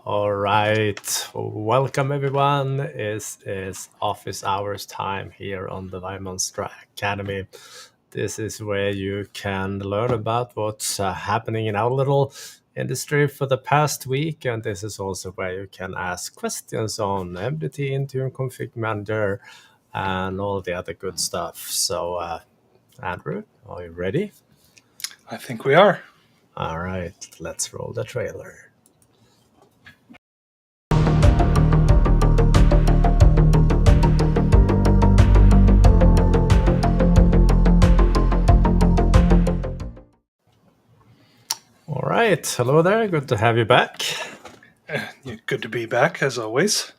All right, welcome everyone. This is office hours time here on the ViaMonstra Academy. This is where you can learn about what's happening in our little industry for the past week, and this is also where you can ask questions on MDT, Intune, ConfigMgr, and all the other good stuff. So, Andrew, are you ready? I think we are. All right, let's roll the trailer. All right, hello there. Good to have you back. Good to be back, as always.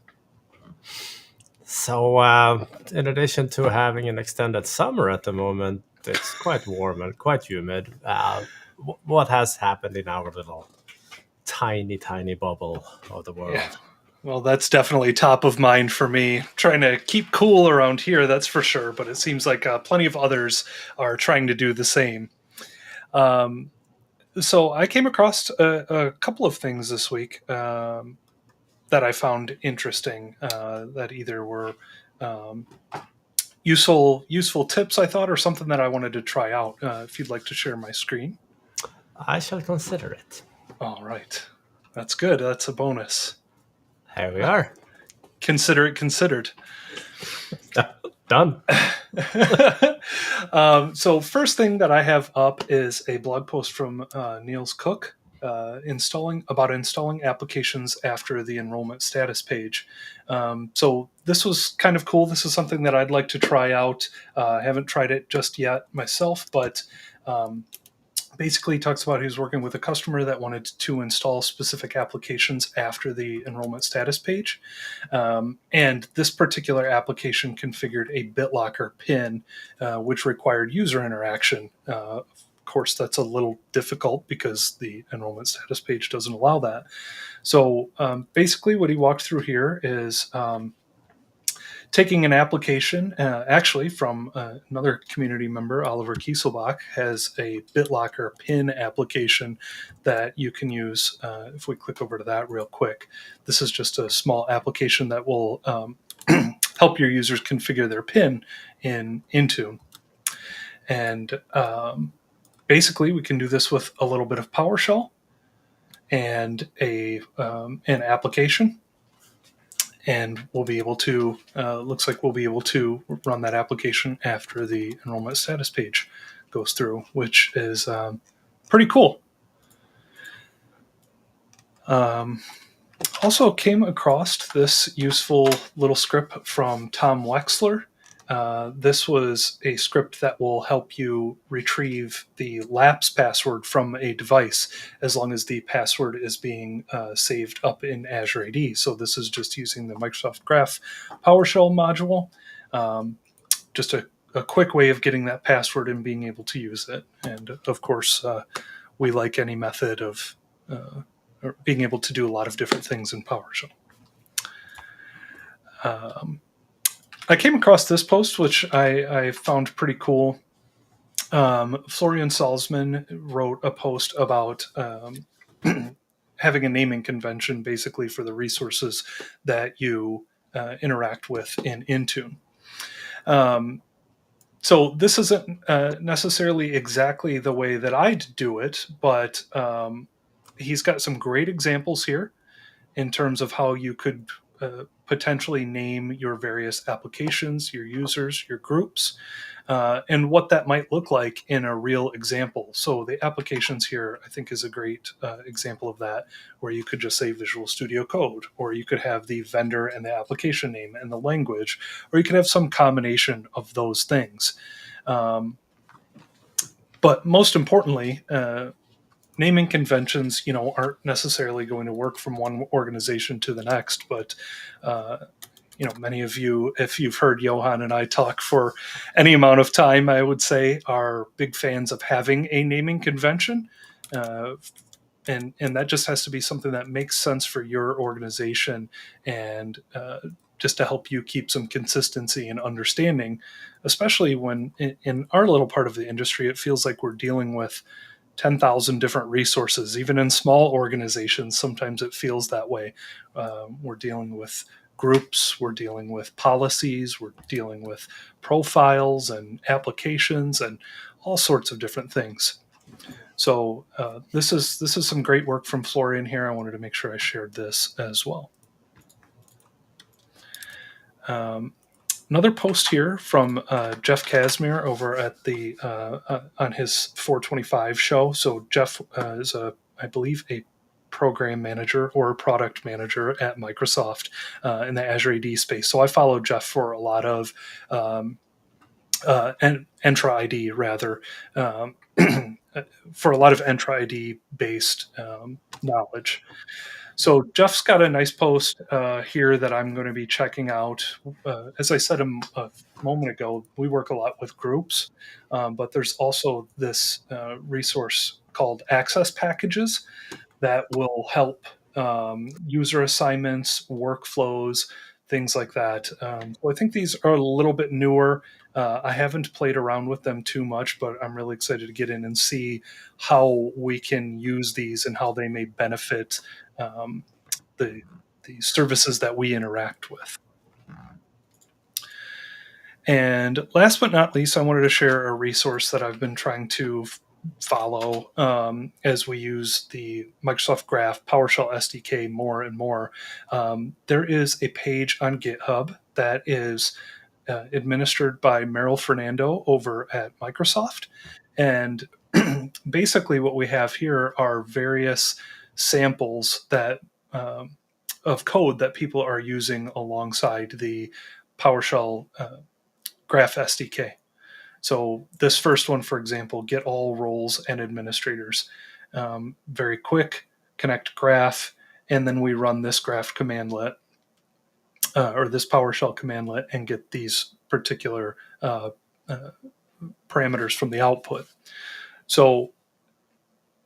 So, in addition to having an extended summer at the moment, it's quite warm and quite humid. What has happened in our little tiny bubble of the world? Yeah. Well, that's definitely top of mind for me. Trying to keep cool around here, that's for sure. But it seems like plenty of others are trying to do the same. So I came across a couple of things this week that I found interesting. That either were useful tips, I thought, or something that I wanted to try out. If you'd like to share my screen, I shall consider it. all right, that's good. That's a bonus. Here we are. Consider it considered. Done. So first thing that I have up is a blog post from Niels Cook installing applications after the enrollment status page. So this was kind of cool. This is something that I'd like to try out. I haven't tried it just yet myself, but basically talks about he was working with a customer that wanted to install specific applications after the enrollment status page. And this particular application configured a BitLocker pin, which required user interaction. Of course, that's a little difficult because the enrollment status page doesn't allow that. So basically what he walked through here is taking an application, actually from another community member, Oliver Kieselbach, has a BitLocker pin application that you can use. If we click over to that real quick, this is just a small application that will help your users configure their PIN in Intune. And basically, we can do this with a little bit of PowerShell and an application. And we'll be able to, looks like we'll be able to run that application after the enrollment status page goes through, which is pretty cool. Also came across this useful little script from Tom Wexler. This was a script that will help you retrieve the lapse password from a device as long as the password is being saved up in Azure ID. So this is just using the MSGraph PowerShell module. Just a quick way of getting that password and being able to use it. And of course, we like any method of being able to do a lot of different things in PowerShell. I came across this post, which I found pretty cool. Florian Salzman wrote a post about having a naming convention, basically for the resources that you interact with in Intune. So this isn't necessarily exactly the way that I'd do it, but he's got some great examples here in terms of how you could potentially name your various applications, your users, your groups, and what that might look like in a real example. So the applications here, I think, is a great example of that, where you could just say Visual Studio Code, or you could have the vendor and the application name and the language, or you could have some combination of those things. But most importantly, naming conventions, aren't necessarily going to work from one organization to the next, but many of you, if you've heard Johan and I talk for any amount of time, I would say are big fans of having a naming convention. And that just has to be something that makes sense for your organization and just to help you keep some consistency and understanding, especially when in our little part of the industry, it feels like we're dealing with 10,000 different resources. Even in small organizations, sometimes it feels that way. We're dealing with groups, we're dealing with policies, we're dealing with profiles and applications and all sorts of different things. So this is some great work from Florian here. I wanted to make sure I shared this as well. Another post here from Jeff Casimir over at the on his 425 show. So Jeff is I believe a program manager or a product manager at Microsoft in the Azure AD space. So I follow Jeff for a lot of Entra ID rather. For a lot of Entra ID based knowledge. So Jeff's got a nice post here that I'm going to be checking out. As I said a moment ago, we work a lot with groups, but there's also this resource called Access Packages that will help user assignments, workflows, things like that. So I think these are a little bit newer. I haven't played around with them too much, but I'm really excited to get in and see how we can use these and how they may benefit the services that we interact with. And last but not least, I wanted to share a resource that I've been trying to follow as we use the Microsoft Graph PowerShell SDK more and more. There is a page on GitHub that is administered by Meryl Fernando over at Microsoft. And basically what we have here are various samples that of code that people are using alongside the PowerShell Graph SDK. So this first one, for example, get all roles and administrators. Very quick, connect graph, and then we run this graph commandlet or this PowerShell commandlet and get these particular parameters from the output. So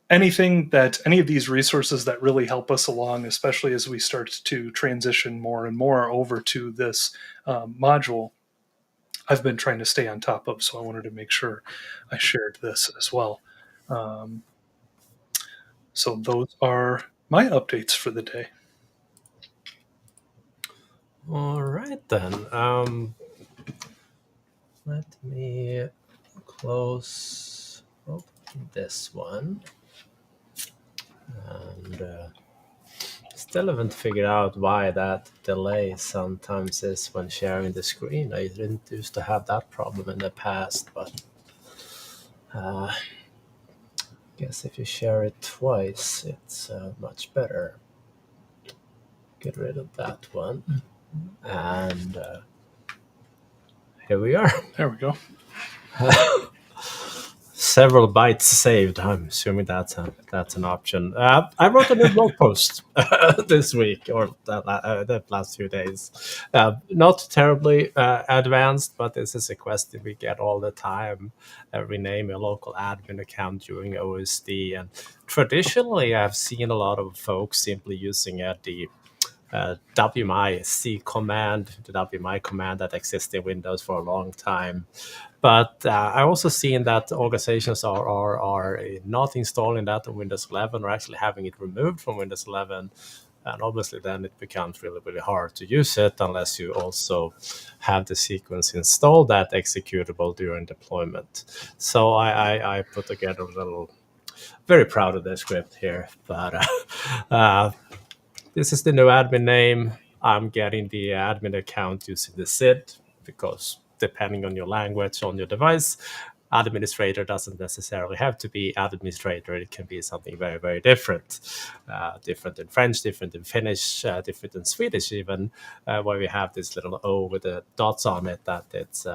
any of these resources that really help us along, especially as we start to transition more and more over to this module, I've been trying to stay on top of, so I wanted to make sure I shared this as well. So those are my updates for the day. All right then. Let me close this one. And still haven't figured out why that delay sometimes is when sharing the screen. I didn't used to have that problem in the past, but guess if you share it twice, it's much better. Get rid of that one. And here we are. There we go. Several bytes saved. I'm assuming that's an option. I wrote a new blog post this week or the last few days. Not terribly advanced, but this is a question we get all the time. Rename your local admin account during OSD. And traditionally, I've seen a lot of folks simply using the WMI command, the WMI command that exists in Windows for a long time. But I also seen that organizations are not installing that on Windows 11 or actually having it removed from Windows 11. And obviously then it becomes really, really hard to use it unless you also have the sequence installed that executable during deployment. So I put together a little, very proud of the script here, but this is the new admin name. I'm getting the admin account using the SID because depending on your language on your device, administrator doesn't necessarily have to be administrator. It can be something very, very different. Different in French, different in Finnish, different in Swedish even, where we have this little O with the dots on it that it's,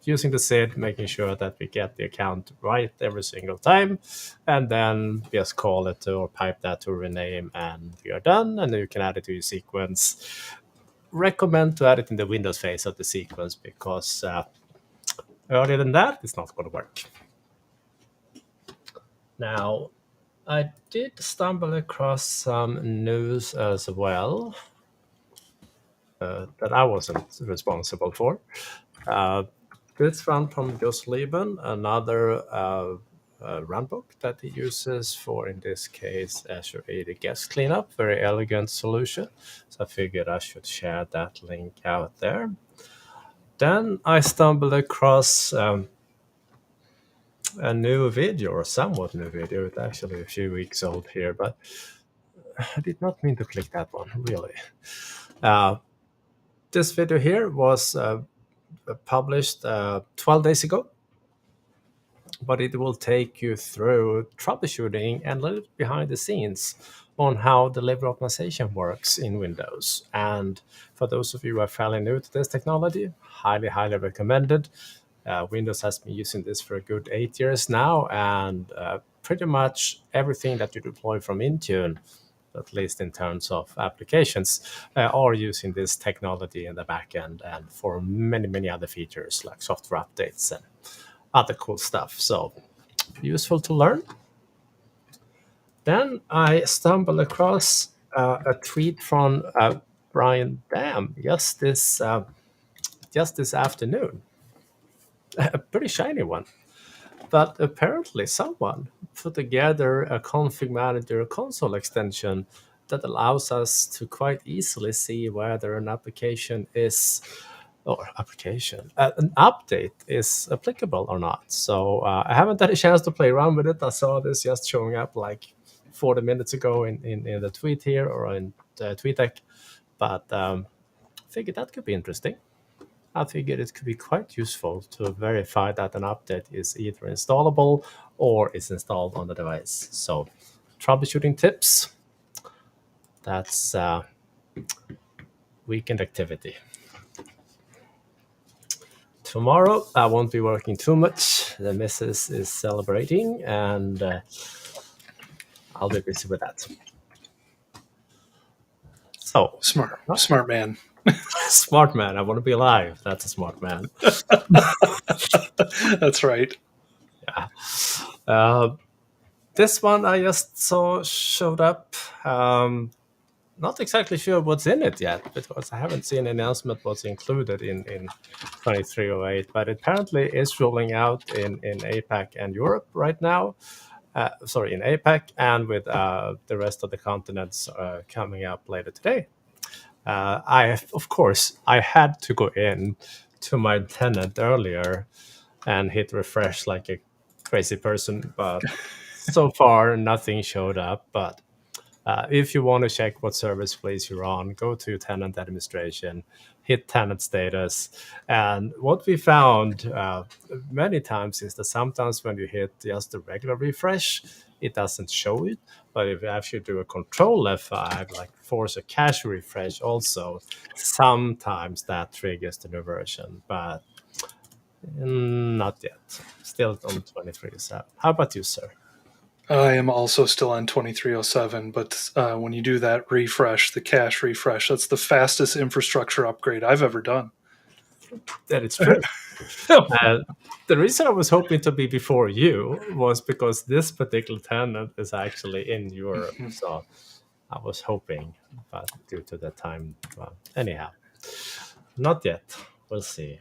using the SID, making sure that we get the account right every single time, and then just call it or pipe that to rename, and we are done. And then you can add it to your sequence. Recommend to add it in the Windows phase of the sequence because earlier than that, it's not going to work. Now, I did stumble across some news as well that I wasn't responsible for. This one from Lieben, another Runbook that he uses for, in this case, Azure ID guest cleanup. Very elegant solution. So I figured I should share that link out there. Then I stumbled across a new video, or somewhat new video. It's actually a few weeks old here, but I did not mean to click that one, really. This video here was published 12 days ago, but it will take you through troubleshooting and a little behind the scenes on how delivery optimization works in Windows. And for those of you who are fairly new to this technology, highly, highly recommended. Windows has been using this for a good 8 years now, and pretty much everything that you deploy from Intune, at least in terms of applications, are using this technology in the back end and for many, many other features like software updates and other cool stuff. So useful to learn. Then I stumbled across a tweet from Brian Dam just this afternoon. A pretty shiny one. But apparently someone put together a ConfigMgr console extension that allows us to quite easily see whether an application is, or an update is applicable or not. So I haven't had a chance to play around with it. I saw this just showing up like 40 minutes ago in the tweet here, or in the TweetDeck. But I figured that could be interesting. I figured it could be quite useful to verify that an update is either installable or is installed on the device. So troubleshooting tips, that's weekend activity. Tomorrow, I won't be working too much. The missus is celebrating, and I'll be busy with that. So smart man. Smart man. I want to be alive. That's a smart man. That's right. Yeah. This one I just saw showed up. Not exactly sure what's in it yet, because I haven't seen an announcement what's included in 2308, but it apparently is rolling out in APAC and Europe right now. In APAC, and with the rest of the continents coming up later today. I had to go in to my tenant earlier and hit refresh like a crazy person, but so far nothing showed up. But if you want to check what service place you're on, go to Tenant Administration, hit tenant status. And what we found many times is that sometimes when you hit just a regular refresh, it doesn't show it. But if you actually do a control F5, like force a cache refresh also, sometimes that triggers the new version. But not yet. Still on 2307. How about you, sir? I am also still on 2307, but when you do that refresh, the cache refresh, that's the fastest infrastructure upgrade I've ever done. That is true. The reason I was hoping to be before you was because this particular tenant is actually in Europe. So I was hoping, but due to the time, well, anyhow, not yet. We'll see.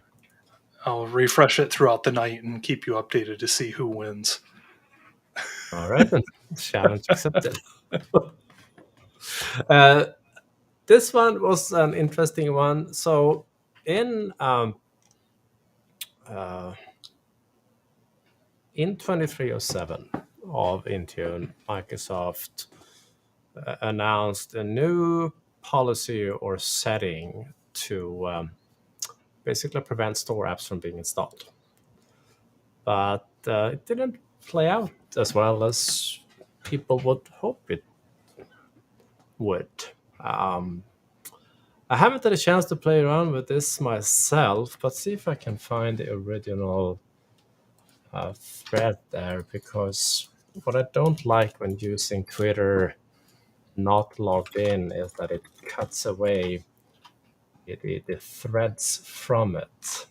I'll refresh it throughout the night and keep you updated to see who wins. All right, then. Challenge accepted. This one was an interesting one. So in 2307 of Intune, Microsoft announced a new policy or setting to basically prevent store apps from being installed. But it didn't play out as well as people would hope it would. I haven't had a chance to play around with this myself, but see if I can find the original thread there, because what I don't like when using Twitter not logged in is that it cuts away the threads from it.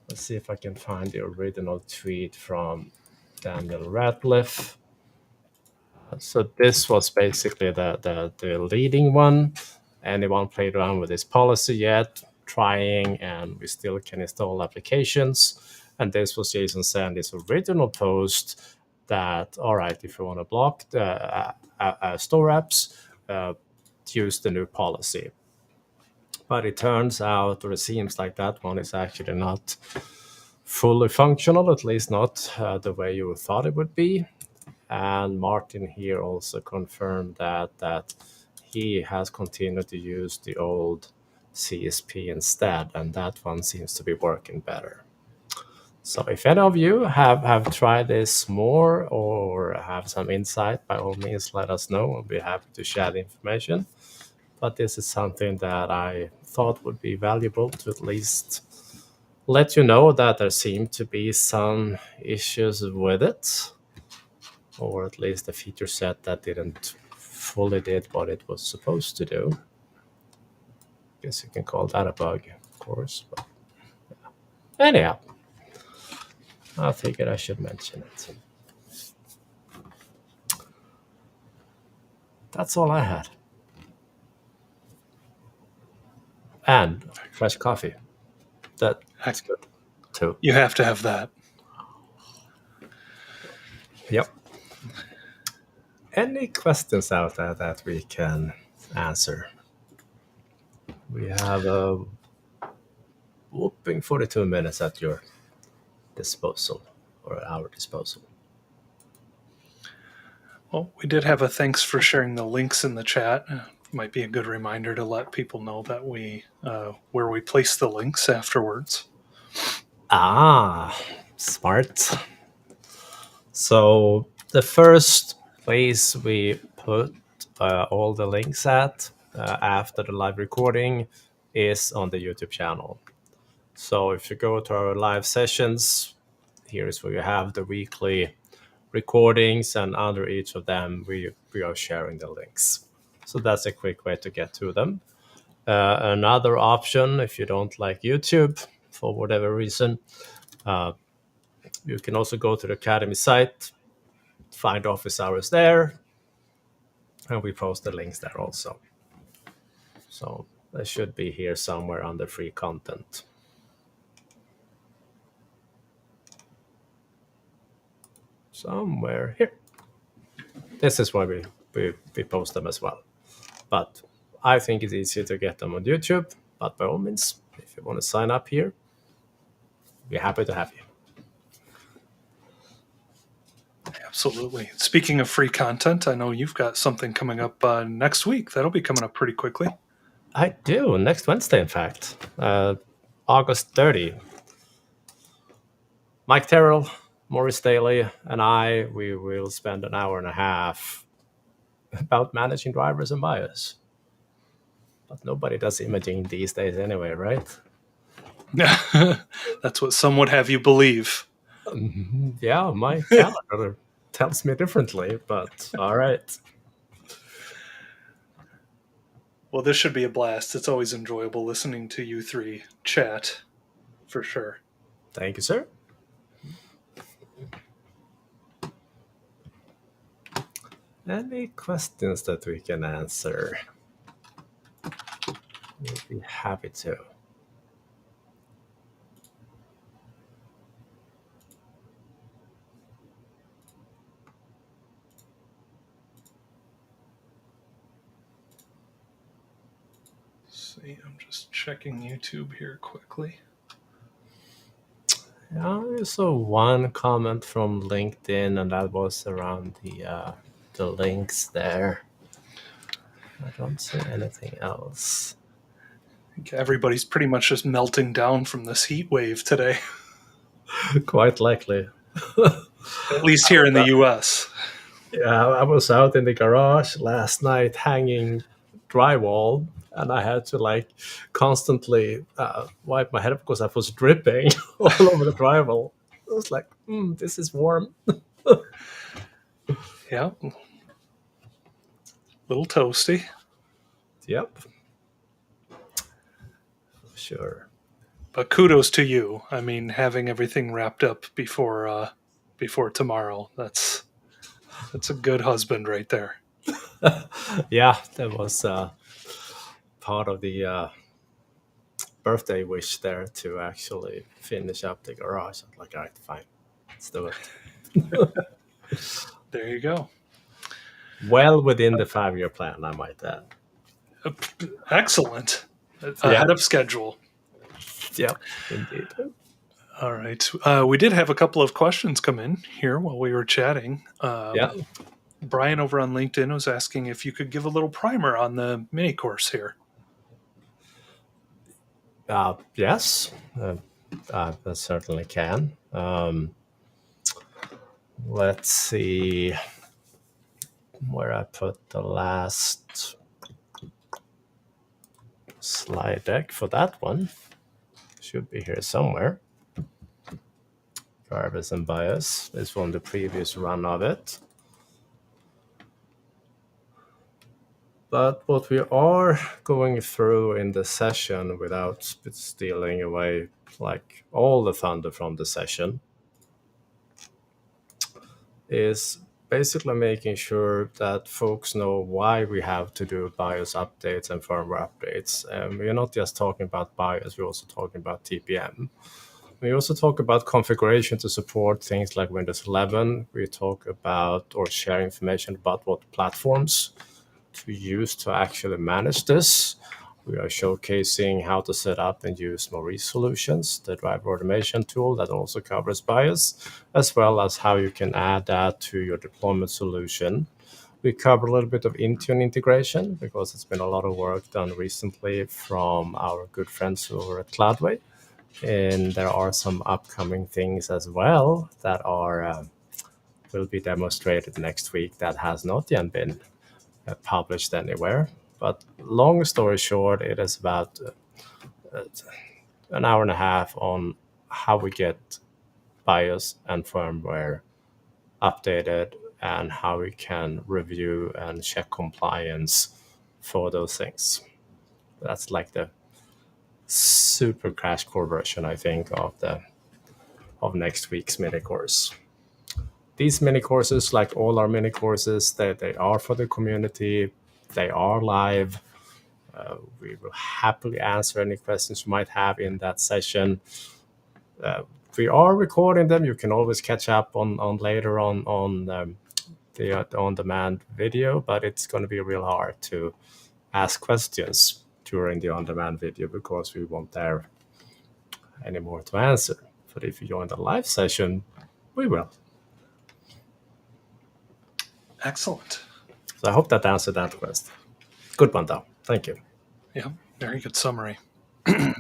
Let's see if I can find the original tweet from Daniel Radcliffe. So this was basically the leading one. Anyone played around with this policy yet? Trying, and we still can install applications. And this was Jason saying this original post that, all right, if you want to block the store apps, use the new policy. But it turns out, or it seems like that one is actually not fully functional, at least not the way you thought it would be. And Martin here also confirmed that he has continued to use the old CSP instead, and that one seems to be working better. So if any of you have tried this more or have some insight, by all means, let us know. We'll be happy to share the information. But this is something that I thought would be valuable to at least let you know that there seem to be some issues with it, or at least a feature set that didn't fully did what it was supposed to do. I guess you can call that a bug, of course. But yeah. Anyhow, I figured I should mention it. That's all I had. And fresh coffee. That's good too. You have to have that. Yep. Any questions out there that we can answer? We have a whopping 42 minutes at your disposal, or at our disposal. Well, we did have a thanks for sharing the links in the chat. Might be a good reminder to let people know that where we place the links afterwards. Ah, smart. So the first place we put all the links at after the live recording is on the YouTube channel. So if you go to our live sessions, here is where you have the weekly recordings, and under each of them we are sharing the links. So that's a quick way to get to them. Another option, if you don't like YouTube for whatever reason, you can also go to the Academy site, find office hours there, and we post the links there also. So they should be here somewhere under free content. Somewhere here. This is why we post them as well. But I think it's easier to get them on YouTube. But by all means, if you want to sign up here, we're happy to have you. Absolutely. Speaking of free content, I know you've got something coming up next week. That'll be coming up pretty quickly. I do. Next Wednesday, in fact. August 30. Mike Terrell, Maurice Daly, and we will spend an hour and a half about managing drivers and buyers. But nobody does imaging these days anyway, right? That's what some would have you believe. Yeah, my calendar tells me differently, but all right. Well, this should be a blast. It's always enjoyable listening to you three chat, for sure. Thank you, sir. Any questions that we can answer? We'll be happy to. See, I'm just checking YouTube here quickly. Yeah, I saw one comment from LinkedIn, and that was around the links there. I don't see anything else. I think everybody's pretty much just melting down from this heat wave today. Quite likely. At least here in the US. Yeah, I was out in the garage last night hanging drywall, and I had to constantly wipe my head because I was dripping all over the drywall. I was like, this is warm. Yeah. Little toasty. Yep. Sure. But kudos to you. I mean, having everything wrapped up before tomorrow. That's a good husband right there. Yeah, that was part of the birthday wish there to actually finish up the garage. I'm like, all right, fine, let's do it. There you go. Well within the 5-year plan, I might add. Excellent. Ahead of schedule. Yep, indeed. All right. We did have a couple of questions come in here while we were chatting. Yeah. Brian over on LinkedIn was asking if you could give a little primer on the mini course here. Yes, I certainly can. Let's see where I put the last slide deck for that one. Should be here somewhere. Drivers and bias is from the previous run of it. But what we are going through in the session, without stealing away like all the thunder from the session, is basically making sure that folks know why we have to do BIOS updates and firmware updates. We're not just talking about BIOS, we're also talking about TPM. We also talk about configuration to support things like Windows 11. We talk about or share information about what platforms to use to actually manage this. We are showcasing how to set up and use Maurice Solutions, the driver automation tool that also covers BIOS, as well as how you can add that to your deployment solution. We cover a little bit of Intune integration because it's been a lot of work done recently from our good friends over at Cloudway. And there are some upcoming things as well that are will be demonstrated next week that has not yet been published anywhere. But long story short, it is about an hour and a half on how we get BIOS and firmware updated and how we can review and check compliance for those things. That's like the super crash core version, I think, of next week's mini course. These mini courses, like all our mini courses, they are for the community. They are live. We will happily answer any questions you might have in that session. We are recording them. You can always catch up on later on the on-demand video, but it's going to be real hard to ask questions during the on-demand video because we won't there anymore to answer. But if you join the live session, we will. Excellent. So I hope that answered that question. Good one, though. Thank you. Yeah, very good summary. So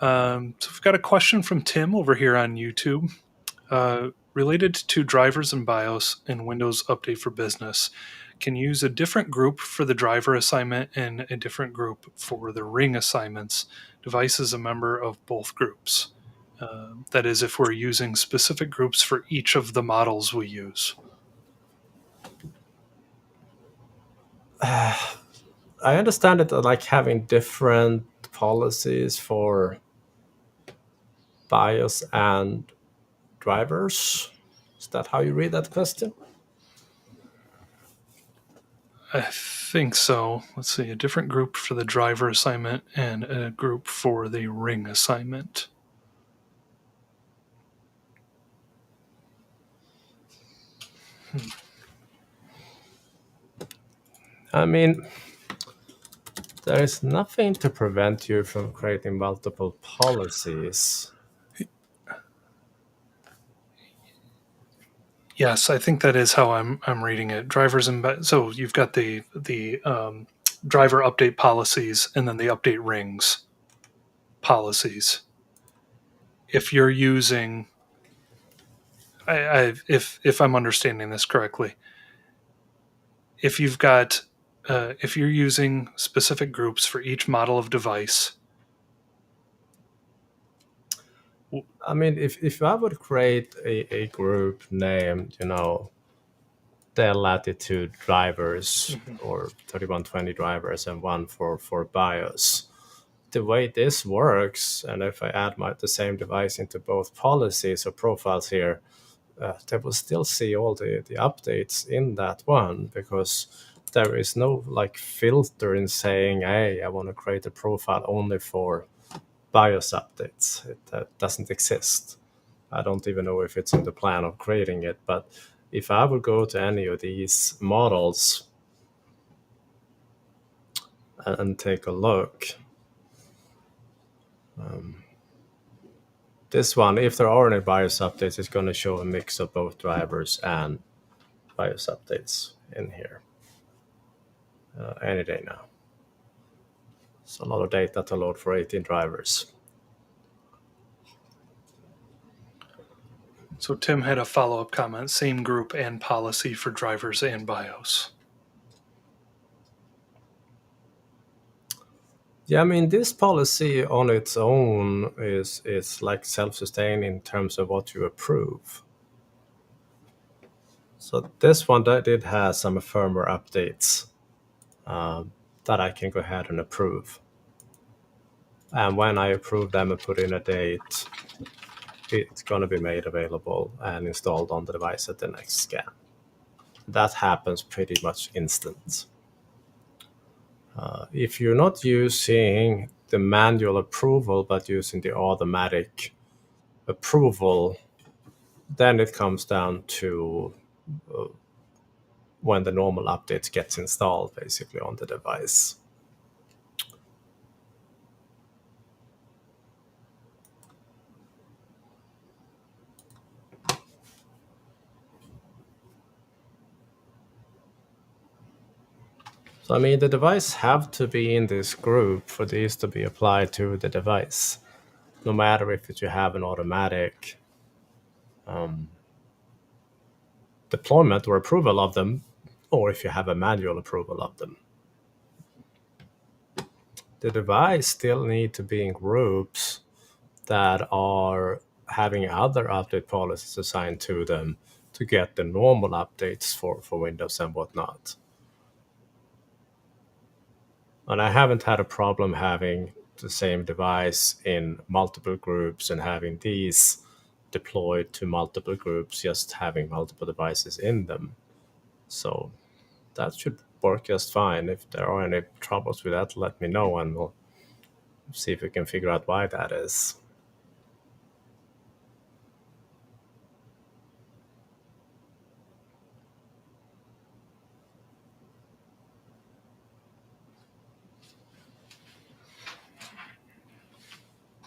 we've got a question from Tim over here on YouTube related to drivers and BIOS in Windows Update for Business. Can you use a different group for the driver assignment and a different group for the ring assignments? Device is a member of both groups. That is, if we're using specific groups for each of the models we use. I understand it like having different policies for BIOS and drivers. Is that how you read that question? I think so. Let's see, a different group for the driver assignment and a group for the ring assignment. I mean, there is nothing to prevent you from creating multiple policies. Yes, I think that is how I'm reading it. Drivers and so you've got the driver update policies and then the update rings policies. If you're using, if I'm understanding this correctly, if you've got if you're using specific groups for each model of device. I mean, if I would create a group named, Dell Latitude drivers or 3120 drivers and one for BIOS, the way this works, and if I add the same device into both policies or profiles here, they will still see all the updates in that one because there is no like filter in saying, hey, I want to create a profile only for BIOS updates. It doesn't exist. I don't even know if it's in the plan of creating it, but if I would go to any of these models and take a look, this one, if there are any BIOS updates, it's going to show a mix of both drivers and BIOS updates in here any day now. It's a lot of data to load for 18 drivers. So Tim had a follow-up comment, same group and policy for drivers and BIOS. Yeah, I mean, this policy on its own is like self-sustained in terms of what you approve. So this one that did have some firmware updates that I can go ahead and approve. And when I approve them and put in a date, it's going to be made available and installed on the device at the next scan. That happens pretty much instant. If you're not using the manual approval but using the automatic approval, then it comes down to when the normal updates gets installed basically on the device. So I mean, the device have to be in this group for these to be applied to the device, no matter if you have an automatic deployment or approval of them, or if you have a manual approval of them. The device still need to be in groups that are having other update policies assigned to them to get the normal updates for Windows and whatnot. And I haven't had a problem having the same device in multiple groups and having these deployed to multiple groups, just having multiple devices in them. So that should work just fine. If there are any troubles with that, let me know and we'll see if we can figure out why that is.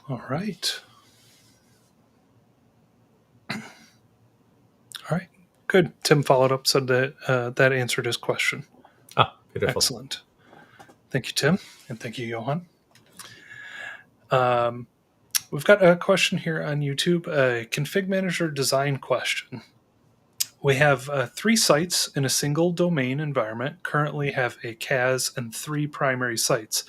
All right. All right. Good. Tim followed up, said that that answered his question. Ah, beautiful. Excellent. Thank you, Tim, and thank you, Johan. We've got a question here on YouTube, a ConfigMgr Design question. We have 3 sites in a single domain environment, currently have a CAS and 3 primary sites.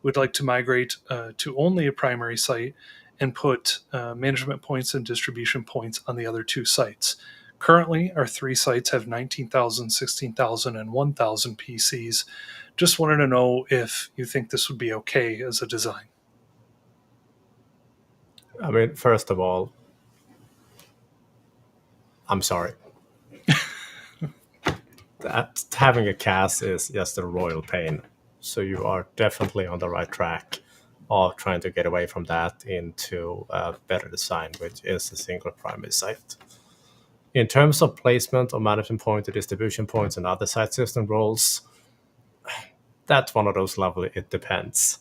We'd like to migrate to only a primary site and put management points and distribution points on the other 2 sites. Currently, our 3 sites have 19,000, 16,000, and 1,000 PCs. Just wanted to know if you think this would be okay as a design. I mean, first of all, I'm sorry. That having a CAS is just a royal pain. So you are definitely on the right track of trying to get away from that into a better design, which is a single primary site. In terms of placement of management point or distribution points and other site system roles, that's one of those levels. It depends.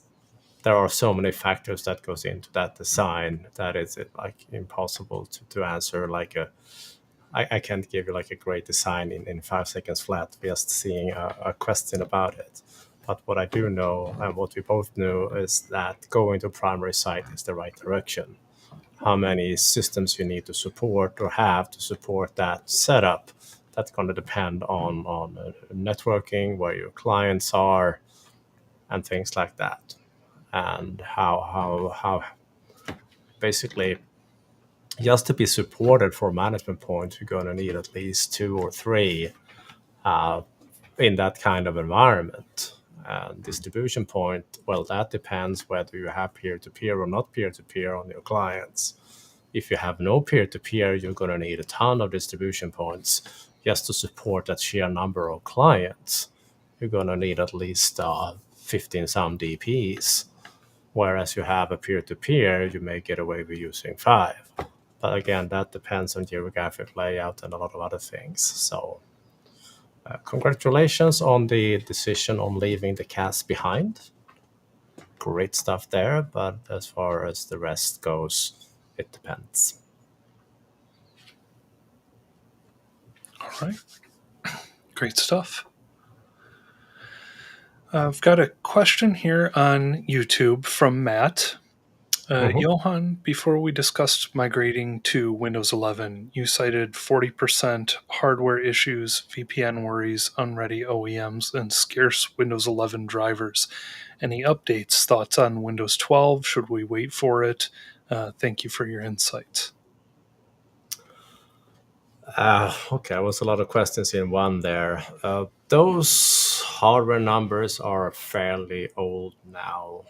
There are so many factors that goes into that design that it's like impossible to answer like a I can't give you like a great design in 5 seconds flat just seeing a question about it. But what I do know and what we both know is that going to primary site is the right direction. How many systems you need to support or have to support that setup, that's going to depend on networking, where your clients are, and things like that. And how basically, just to be supported for management points, you're going to need at least 2 or 3 in that kind of environment. And distribution point, well, that depends whether you have peer-to-peer or not peer-to-peer on your clients. If you have no peer-to-peer, you're going to need a ton of distribution points just to support that sheer number of clients. You're going to need at least 15 some DPs. Whereas you have a peer-to-peer, you may get away with using 5. But again, that depends on geographic layout and a lot of other things. So congratulations on the decision on leaving the CAS behind. Great stuff there, but as far as the rest goes, it depends. All right. Great stuff. I've got a question here on YouTube from Matt. Johan, before we discussed migrating to Windows 11, you cited 40% hardware issues, VPN worries, unready OEMs, and scarce Windows 11 drivers. Any updates? Thoughts on Windows 12? Should we wait for it? Thank you for your insights. Okay, there was a lot of questions in one there. Those hardware numbers are fairly old now.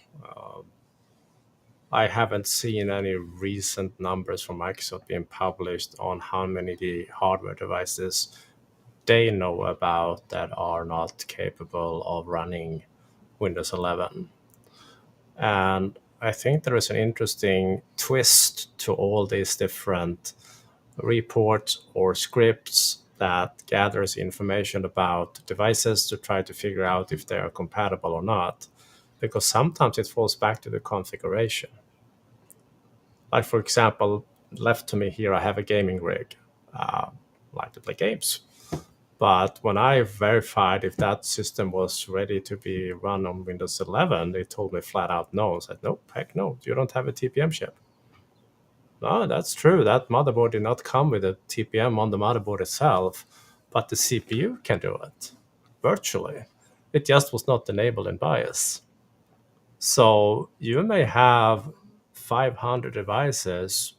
I haven't seen any recent numbers from Microsoft being published on how many the hardware devices they know about that are not capable of running Windows 11. And I think there is an interesting twist to all these different reports or scripts that gathers information about devices to try to figure out if they are compatible or not, because sometimes it falls back to the configuration. Like, for example, left to me here, I have a gaming rig. Like to play games. But when I verified if that system was ready to be run on Windows 11, they told me flat out no. I said, nope, heck no, you don't have a TPM chip. No, that's true. That motherboard did not come with a TPM on the motherboard itself, but the CPU can do it virtually. It just was not enabled in BIOS. So you may have 500 devices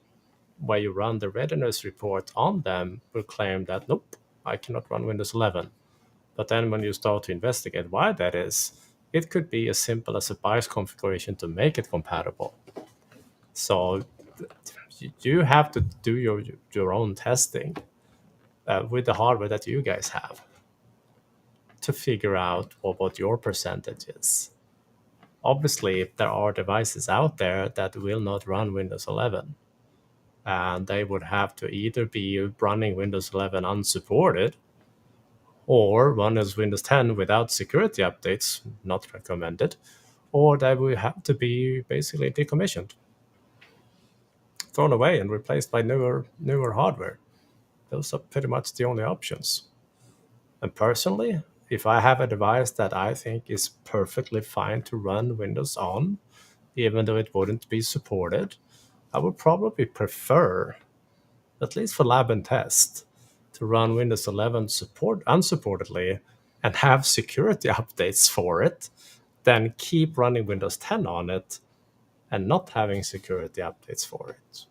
where you run the readiness report on them will claim that, nope, I cannot run Windows 11. But then when you start to investigate why that is, it could be as simple as a BIOS configuration to make it compatible. So you have to do your own testing with the hardware that you guys have to figure out what your percentage is. Obviously, there are devices out there that will not run Windows 11. And they would have to either be running Windows 11 unsupported or run as Windows 10 without security updates, not recommended, or they would have to be basically decommissioned, thrown away and replaced by newer hardware. Those are pretty much the only options. And personally, if I have a device that I think is perfectly fine to run Windows on, even though it wouldn't be supported, I would probably prefer, at least for lab and test, to run Windows 11 unsupportedly and have security updates for it, than keep running Windows 10 on it and not having security updates for it.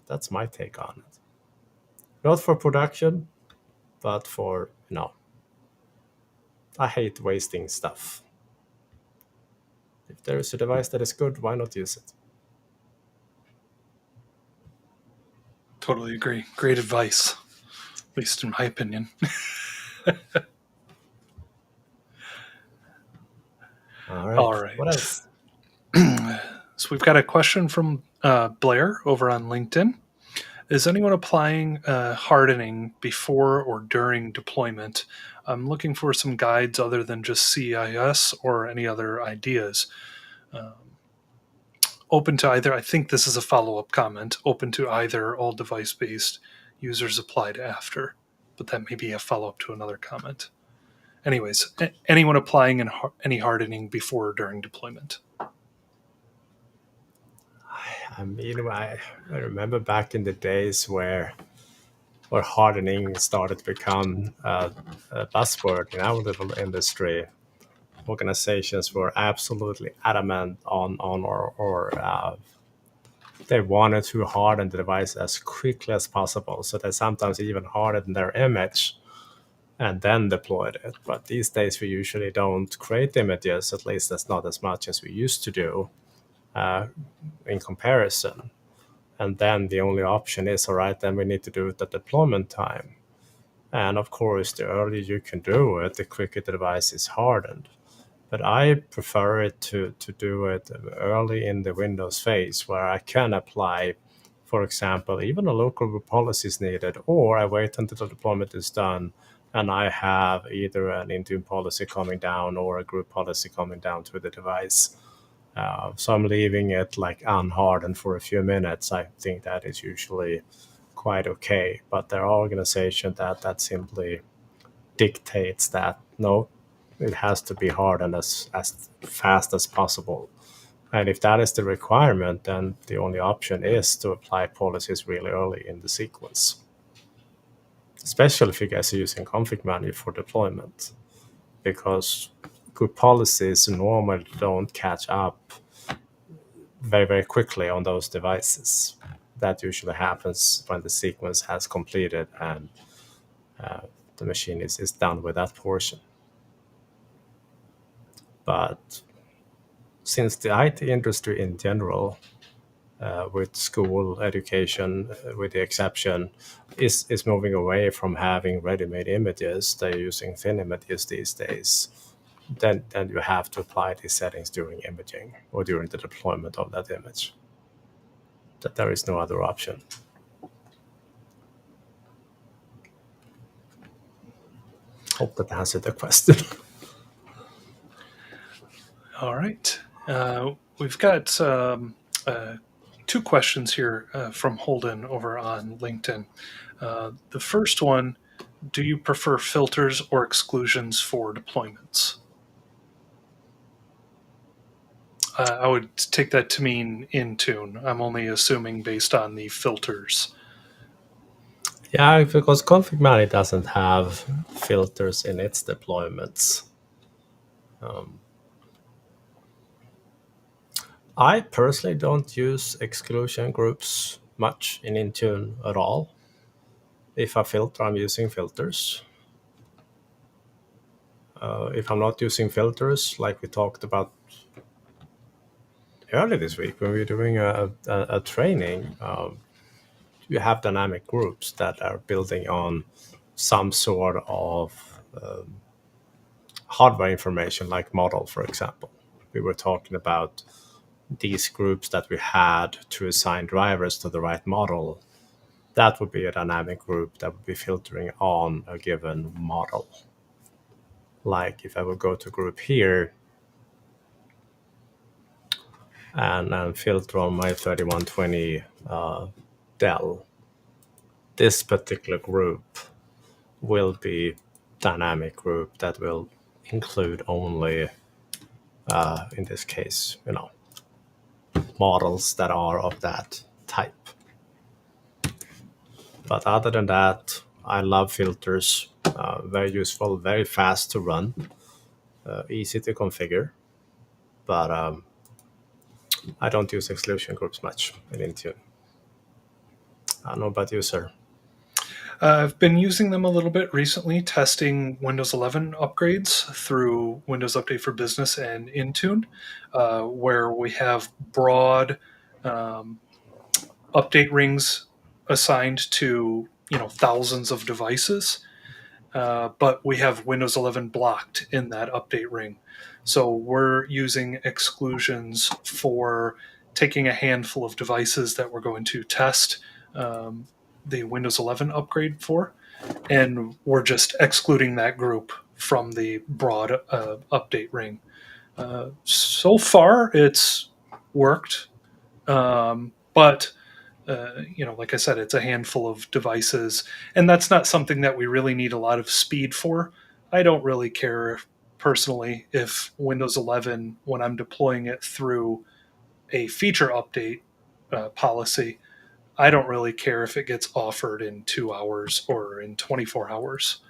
That's my take on it. Not for production, but for, I hate wasting stuff. If there is a device that is good, why not use it? Totally agree. Great advice, at least in my opinion. All right. What else? So we've got a question from Blair over on LinkedIn. Is anyone applying hardening before or during deployment? I'm looking for some guides other than just CIS or any other ideas. Open to either. I think this is a follow-up comment. Open to either. All device-based users applied after. But that may be a follow-up to another comment. Anyways, anyone applying any hardening before or during deployment? I mean, I remember back in the days where hardening started to become a buzzword in our little industry. Organizations were absolutely adamant on or they wanted to harden the device as quickly as possible. So they sometimes even hardened their image and then deployed it. But these days we usually don't create images, at least that's not as much as we used to do in comparison. And then the only option is, all right, then we need to do it at deployment time. And of course, the earlier you can do it, the quicker the device is hardened. But I prefer it to do it early in the Windows phase where I can apply, for example, even a local group policy is needed, or I wait until the deployment is done and I have either an Intune policy coming down or a group policy coming down to the device. So I'm leaving it like unhardened for a few minutes. I think that is usually quite okay. But there are organizations that simply dictates that no, it has to be hardened as fast as possible. And if that is the requirement, then the only option is to apply policies really early in the sequence, especially if you guys are using ConfigMgr for deployment, because good policies normally don't catch up very, very quickly on those devices. That usually happens when the sequence has completed and the machine is done with that portion. But since the IT industry in general, with school education, with the exception, is moving away from having ready-made images, they're using thin images these days, then you have to apply these settings during imaging or during the deployment of that image. That there is no other option. Hope that answered the question. All right. We've got two questions here from Holden over on LinkedIn. The first one, do you prefer filters or exclusions for deployments? I would take that to mean Intune. I'm only assuming based on the filters. Yeah, because ConfigMgr doesn't have filters in its deployments. I personally don't use exclusion groups much in Intune at all. If I filter, I'm using filters. If I'm not using filters, like we talked about earlier this week when we were doing a training, you have dynamic groups that are building on some sort of hardware information, like model, for example. We were talking about these groups that we had to assign drivers to the right model. That would be a dynamic group that would be filtering on a given model. Like if I would go to group here and filter on my 3120 Dell, this particular group will be dynamic group that will include only, in this case, models that are of that type. But other than that, I love filters. Very useful, very fast to run, easy to configure. But I don't use exclusion groups much in Intune. I don't know about you, sir. I've been using them a little bit recently, testing Windows 11 upgrades through Windows Update for Business and Intune, where we have broad update rings assigned to thousands of devices, but we have Windows 11 blocked in that update ring. So we're using exclusions for taking a handful of devices that we're going to test the Windows 11 upgrade for, and we're just excluding that group from the broad update ring. So far, it's worked, but like I said, it's a handful of devices, and that's not something that we really need a lot of speed for. I don't really care personally if Windows 11, when I'm deploying it through a feature update policy, I don't really care if it gets offered in 2 hours or in 24 hours.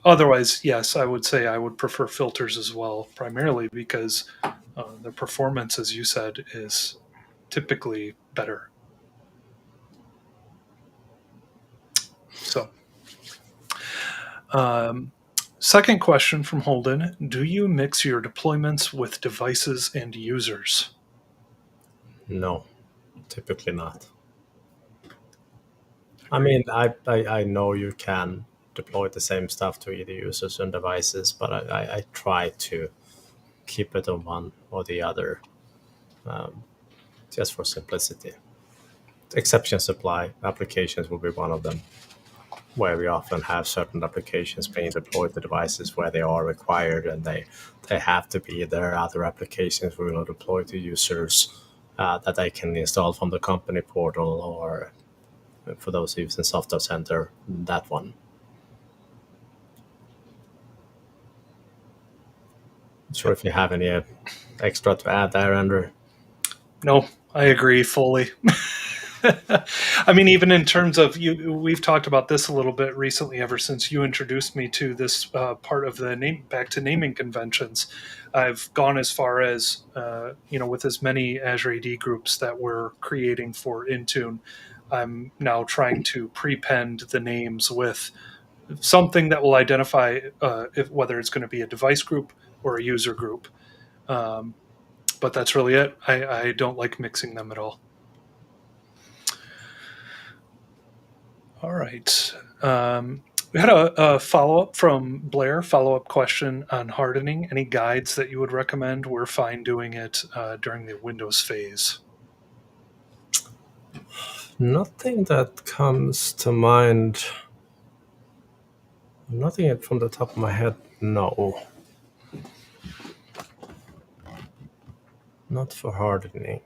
Otherwise, yes, I would say I would prefer filters as well, primarily because the performance, as you said, is typically better. So, second question from Holden: do you mix your deployments with devices and users? No, typically not. I mean, I know you can deploy the same stuff to either users and devices, but I try to keep it on one or the other, just for simplicity. Exception supply applications will be one of them, where we often have certain applications being deployed to devices where they are required and they have to be there. Other applications we will deploy to users that they can install from the company portal, or for those using Software Center, that one. Not sure if you have any extra to add there, Andrew. No, I agree fully. I mean, even in terms of we've talked about this a little bit recently, ever since you introduced me to this part of the back to naming conventions. I've gone as far as, with as many Azure AD groups that we're creating for Intune, I'm now trying to prepend the names with something that will identify whether it's going to be a device group or a user group. But that's really it. I don't like mixing them at all. All right. We had a follow-up from Blair, follow-up question on hardening. Any guides that you would recommend? We're fine doing it during the Windows phase. Nothing that comes to mind. Nothing from the top of my head, no. Not for hardening.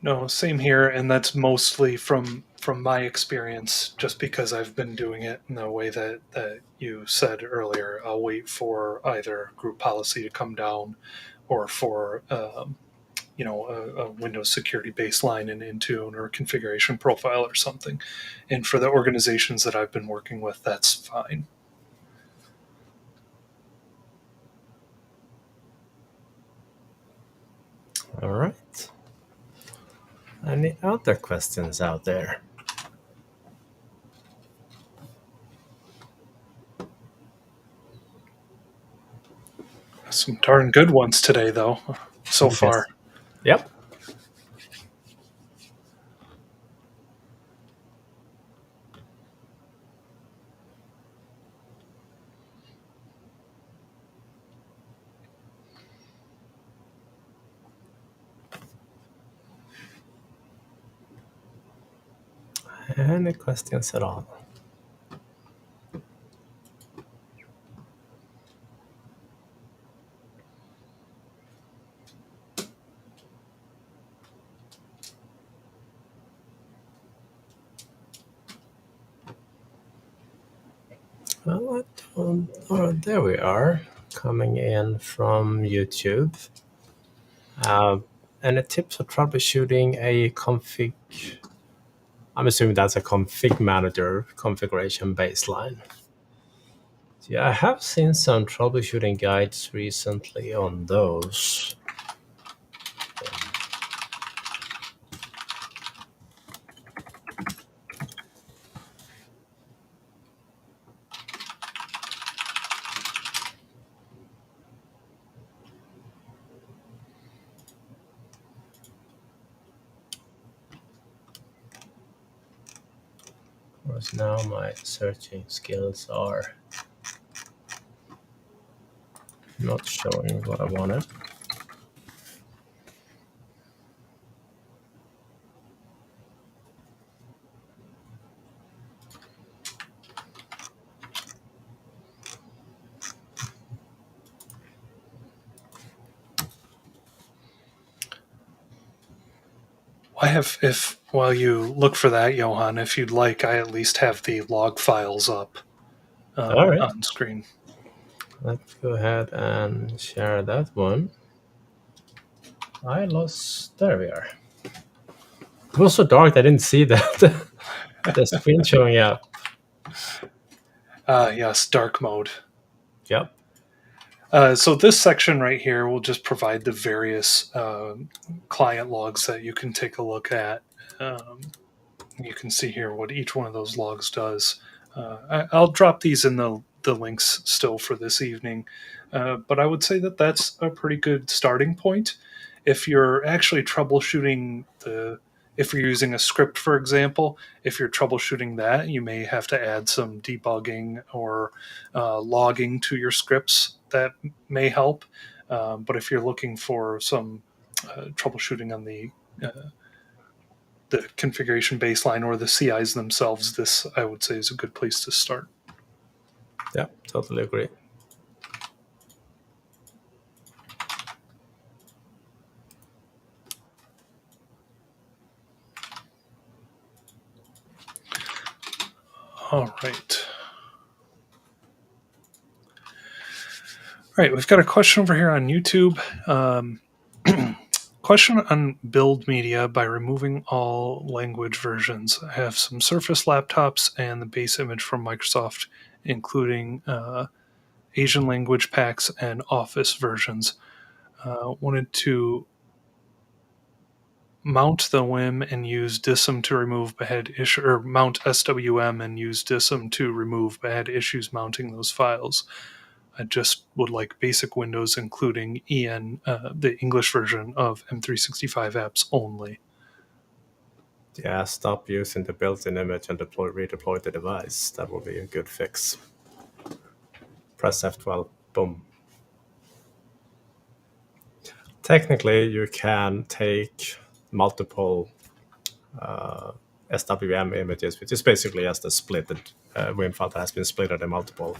No, same here, and that's mostly from my experience, just because I've been doing it in the way that you said earlier. I'll wait for either group policy to come down or for a Windows security baseline in Intune or configuration profile or something. And for the organizations that I've been working with, that's fine. All right. Any other questions out there? Some darn good ones today, though, so far. Yep. Any questions at all? Well, there we are, coming in from YouTube. Any tips for troubleshooting a config? I'm assuming that's a ConfigMgr configuration baseline. Yeah, I have seen some troubleshooting guides recently on those. Of course, now my searching skills are not showing what I wanted. I have, while you look for that, Johan, if you'd like, I at least have the log files up All right. on screen. Let's go ahead and share that one. There we are. It was so dark I didn't see that. The screen showing up. Yes, dark mode. Yep. So this section right here will just provide the various client logs that you can take a look at. You can see here what each one of those logs does. I'll drop these in the links still for this evening, but I would say that that's a pretty good starting point. If you're actually troubleshooting if you're using a script, for example, if you're troubleshooting that, you may have to add some debugging or logging to your scripts. That may help. But if you're looking for some troubleshooting on the configuration baseline or the CIs themselves, this, I would say, is a good place to start. Yeah, totally agree. All right. All right, we've got a question over here on YouTube. Question on build media by removing all language versions. I have some Surface laptops and the base image from Microsoft, including Asian language packs and Office versions. Wanted to mount the WIM and use DISM to remove bad issue, or mount SWM and use DISM to remove bad issues mounting those files. I just would like basic Windows, including the English version of M365 apps only. Yeah, stop using the built-in image and redeploy the device. That will be a good fix. Press F12, boom. Technically, you can take multiple SWM images, which is basically just a splitted WIM file that has been split into multiple.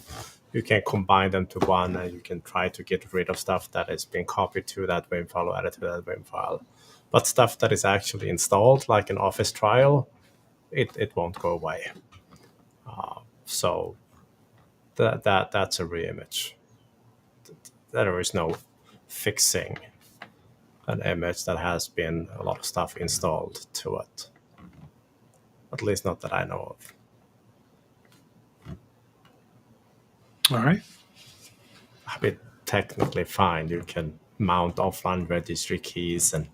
You can combine them to one, and you can try to get rid of stuff that is being copied to that WIM file or added to that WIM file. But stuff that is actually installed, like an Office trial, it won't go away. So that's a reimage. There is no fixing an image that has been a lot of stuff installed to it. At least not that I know of. All right. I mean, technically fine. You can mount offline registry keys and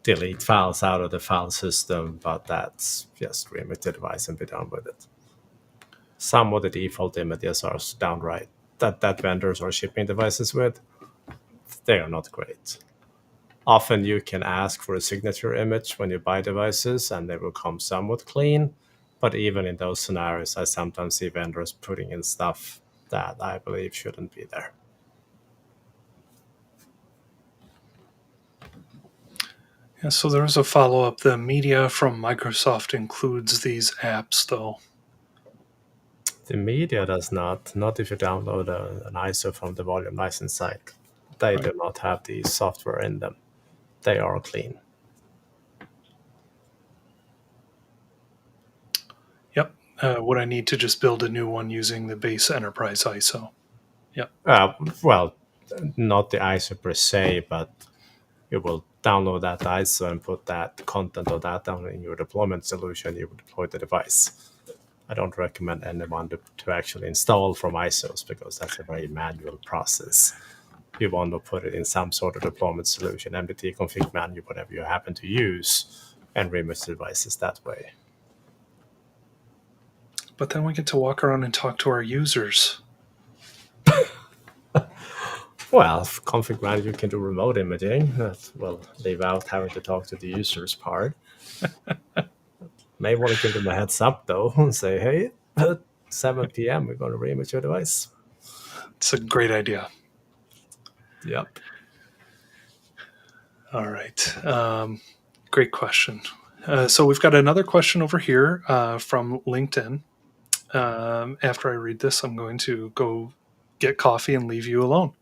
delete files out of the file system, but that's just reimage the device and be done with it. Some of the default images are downright that vendors are shipping devices with. They are not great. Often you can ask for a signature image when you buy devices and they will come somewhat clean. But even in those scenarios, I sometimes see vendors putting in stuff that I believe shouldn't be there. Yeah, so there was a follow-up. The media from Microsoft includes these apps, though. The media does not if you download an ISO from the volume license site. They do not have the software in them. They are clean. Yep. Would I need to just build a new one using the base enterprise ISO? Yep. Well, not the ISO per se, but you will download that ISO and put that content of that down in your deployment solution. You will deploy the device. I don't recommend anyone to actually install from ISOs because that's a very manual process. You want to put it in some sort of deployment solution, MDT, ConfigMgr, whatever you happen to use, and reimage the devices that way. But then we get to walk around and talk to our users. Well, ConfigMgr, you can do remote imaging. That will leave out having to talk to the users part. May want to give them a heads up, though, and say, hey, at 7 p.m., we're going to reimage your device. It's a great idea. Yep. All right. Great question. So we've got another question over here from LinkedIn. After I read this, I'm going to go get coffee and leave you alone.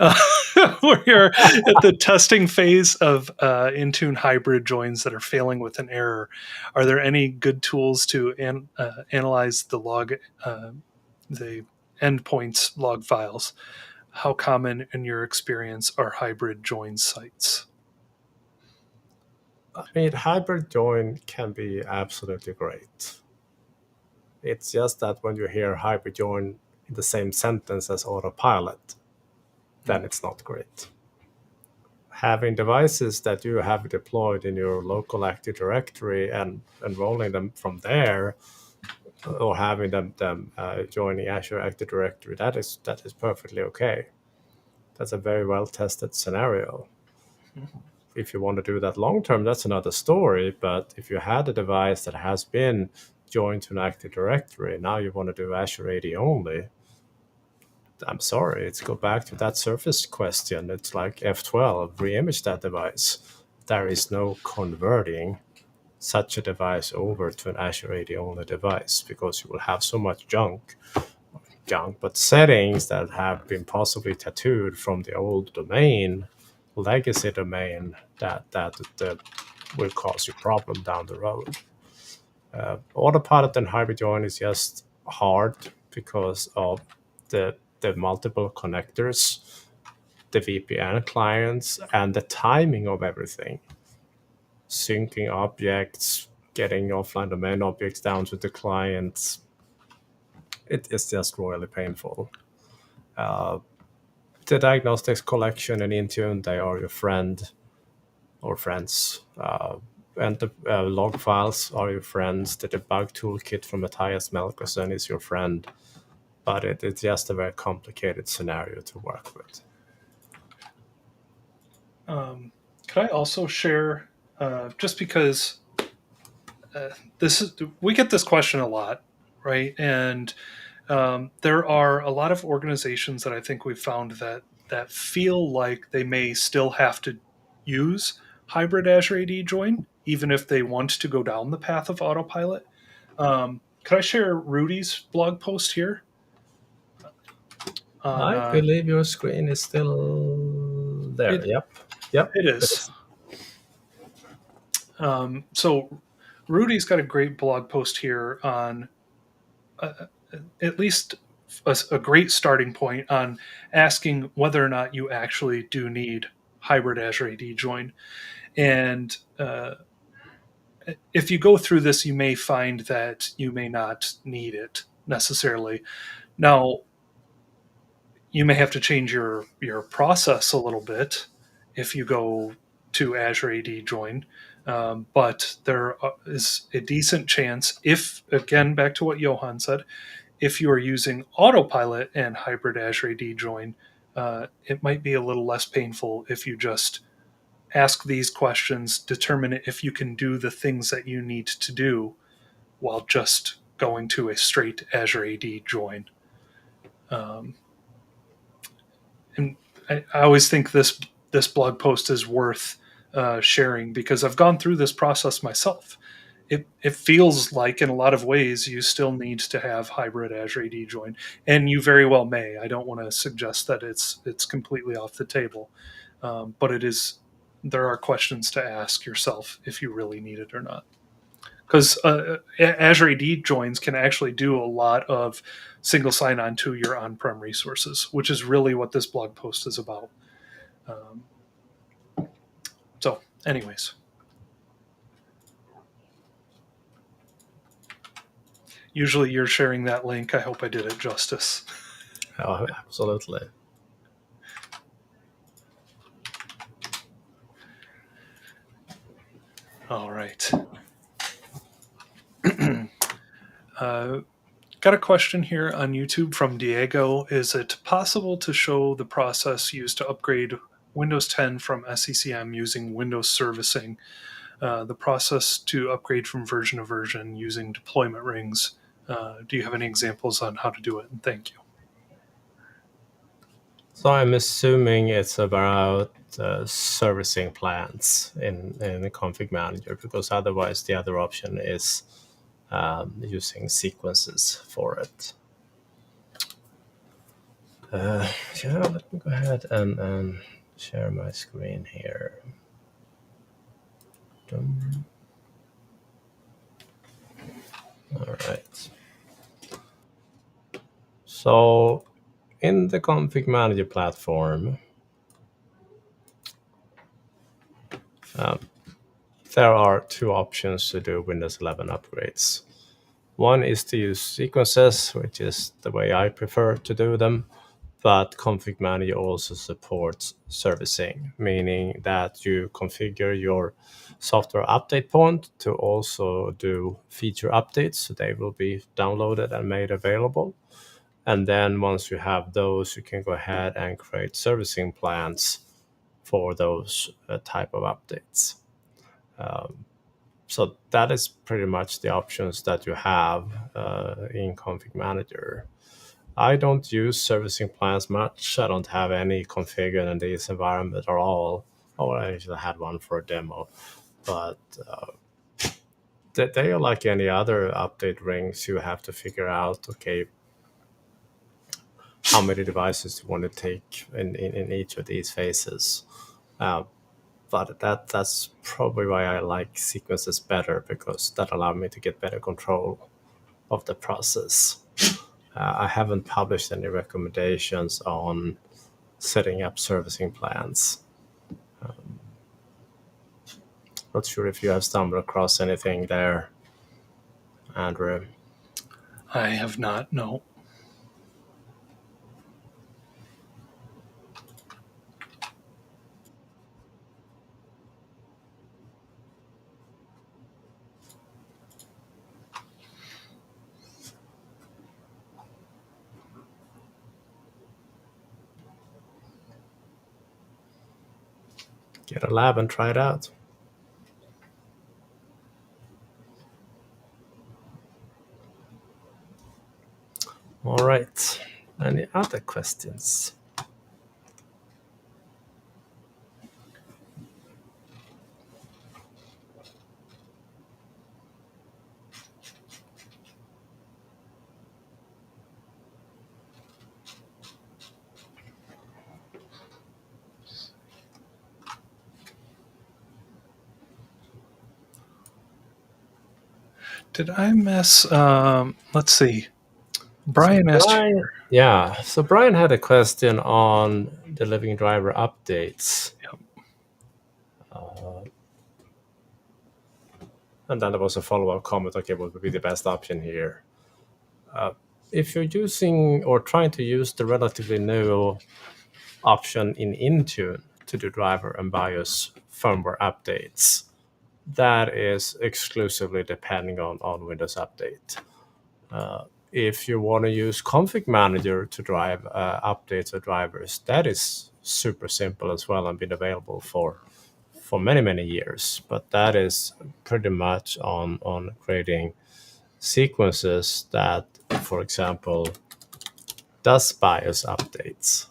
We're at the testing phase of Intune hybrid joins that are failing with an error. Are there any good tools to analyze the endpoints log files? How common in your experience are hybrid join sites? I mean, hybrid join can be absolutely great. It's just that when you hear hybrid join in the same sentence as autopilot, then it's not great. Having devices that you have deployed in your local Active Directory and enrolling them from there, or having them joining Azure Active Directory, that is perfectly okay. That's a very well tested scenario. if you want to do that long term, that's another story. But if you had a device that has been joined to an Active Directory, now you want to do Azure AD only, I'm sorry, it's go back to that Surface question. It's like F12, re-image that device. There is no converting such a device over to an Azure AD only device, because you will have so much junk, but settings that have been possibly tattooed from the old domain, legacy domain, that will cause you problem down the road. Autopilot and hybrid join is just hard because of the multiple connectors, the VPN clients, and the timing of everything. Syncing objects, getting offline domain objects down to the clients, it is just royally painful. The diagnostics collection and Intune, they are your friend or friends. And the log files are your friends. The debug toolkit from Matthias Melkersen is your friend. But it's just a very complicated scenario to work with. Could I also share, just because we get this question a lot, right? And there are a lot of organizations that I think we've found that feel like they may still have to use hybrid Azure AD join, even if they want to go down the path of autopilot. Could I share Rudy's blog post here? I believe your screen is still there. Yep. It is. So Rudy's got a great blog post here on at least a great starting point on asking whether or not you actually do need hybrid Azure AD join. And if you go through this, you may find that you may not need it necessarily. Now, you may have to change your process a little bit if you go to Azure AD join. But there is a decent chance, if, again, back to what Johan said, if you are using autopilot and hybrid Azure AD join, it might be a little less painful if you just ask these questions, determine if you can do the things that you need to do while just going to a straight Azure AD join. And I always think this blog post is worth sharing because I've gone through this process myself. It feels like in a lot of ways you still need to have hybrid Azure AD join, and you very well may. I don't want to suggest that it's completely off the table, but it is. There are questions to ask yourself if you really need it or not. Because Azure AD joins can actually do a lot of single sign-on to your on-prem resources, which is really what this blog post is about. So, anyways. Usually you're sharing that link. I hope I did it justice. Oh, absolutely. All right. Got a question here on YouTube from Diego. Is it possible to show the process used to upgrade Windows 10 from SCCM using Windows servicing? The process to upgrade from version to version using deployment rings. Do you have any examples on how to do it? And thank you. So I'm assuming it's about servicing plans in the ConfigMgr, because otherwise the other option is using sequences for it. Yeah, let me go ahead and share my screen here. All right. So in the ConfigMgr platform, there are two options to do Windows 11 upgrades. One is to use sequences, which is the way I prefer to do them, but ConfigMgr also supports servicing, meaning that you configure your software update point to also do feature updates, so they will be downloaded and made available. And then once you have those, you can go ahead and create servicing plans for those type of updates. So that is pretty much the options that you have in ConfigMgr. I don't use servicing plans much. I don't have any configured in this environment at all. Or I actually had one for a demo. But they are like any other update rings. You have to figure out, okay, how many devices you want to take in each of these phases. But that's probably why I like sequences better, because that allows me to get better control of the process. I haven't published any recommendations on setting up servicing plans. Not sure if you have stumbled across anything there, Andrew. I have not, no. Get a lab and try it out. All right. Any other questions? Did I miss, let's see. Brian asked. Yeah, so Brian had a question on the living driver updates. Yep. And then there was a follow-up comment, okay, what would be the best option here? If you're using or trying to use the relatively new option in Intune to do driver and BIOS firmware updates, that is exclusively depending on Windows Update. If you want to use ConfigMgr to drive updates or drivers, that is super simple as well and been available for many years. But that is pretty much on creating sequences that, for example, does BIOS updates.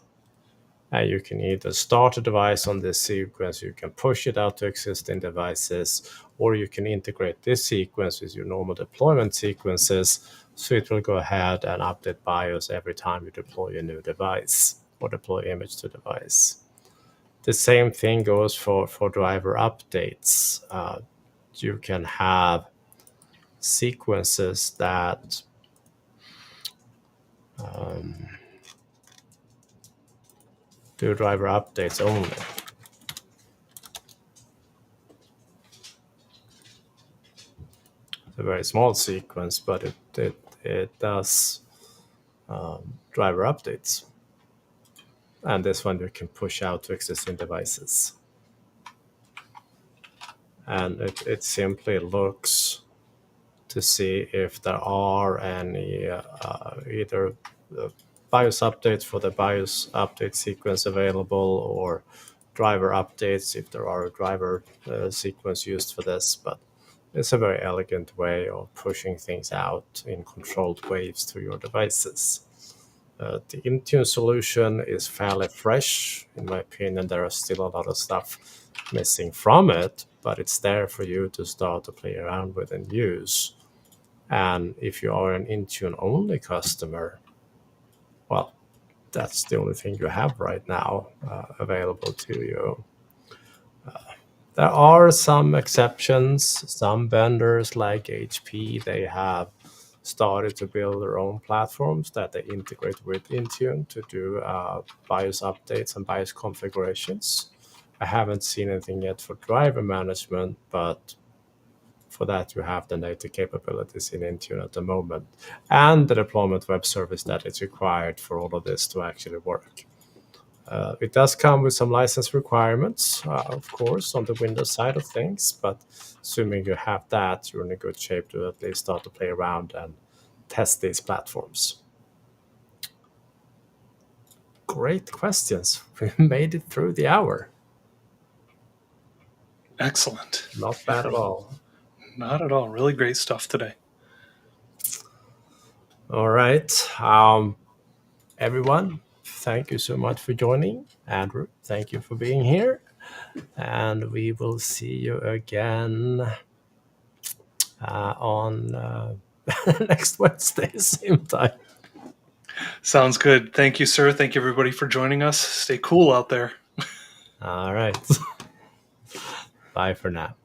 And you can either start a device on this sequence, you can push it out to existing devices, or you can integrate this sequence with your normal deployment sequences, so it will go ahead and update BIOS every time you deploy a new device or deploy image to device. The same thing goes for driver updates. You can have sequences that do driver updates only. It's a very small sequence, but it does driver updates. And this one you can push out to existing devices. And it simply looks to see if there are any either BIOS updates for the BIOS update sequence available, or driver updates if there are a driver sequence used for this. But it's a very elegant way of pushing things out in controlled waves to your devices. The Intune solution is fairly fresh. In my opinion, there are still a lot of stuff missing from it, but it's there for you to start to play around with and use. And if you are an Intune only customer, well, that's the only thing you have right now available to you. There are some exceptions. Some vendors like HP, they have started to build their own platforms that they integrate with Intune to do BIOS updates and BIOS configurations. I haven't seen anything yet for driver management, but for that you have the native capabilities in Intune at the moment, and the deployment web service that is required for all of this to actually work. It does come with some license requirements, of course, on the Windows side of things, but assuming you have that, you're in a good shape to at least start to play around and test these platforms. Great questions. We made it through the hour. Excellent. Not bad at all. Not at all. Really great stuff today. All right. Everyone, thank you so much for joining. Andrew, thank you for being here. And we will see you again on next Wednesday, same time. Sounds good. Thank you, sir. Thank you, everybody, for joining us. Stay cool out there. All right. Bye for now.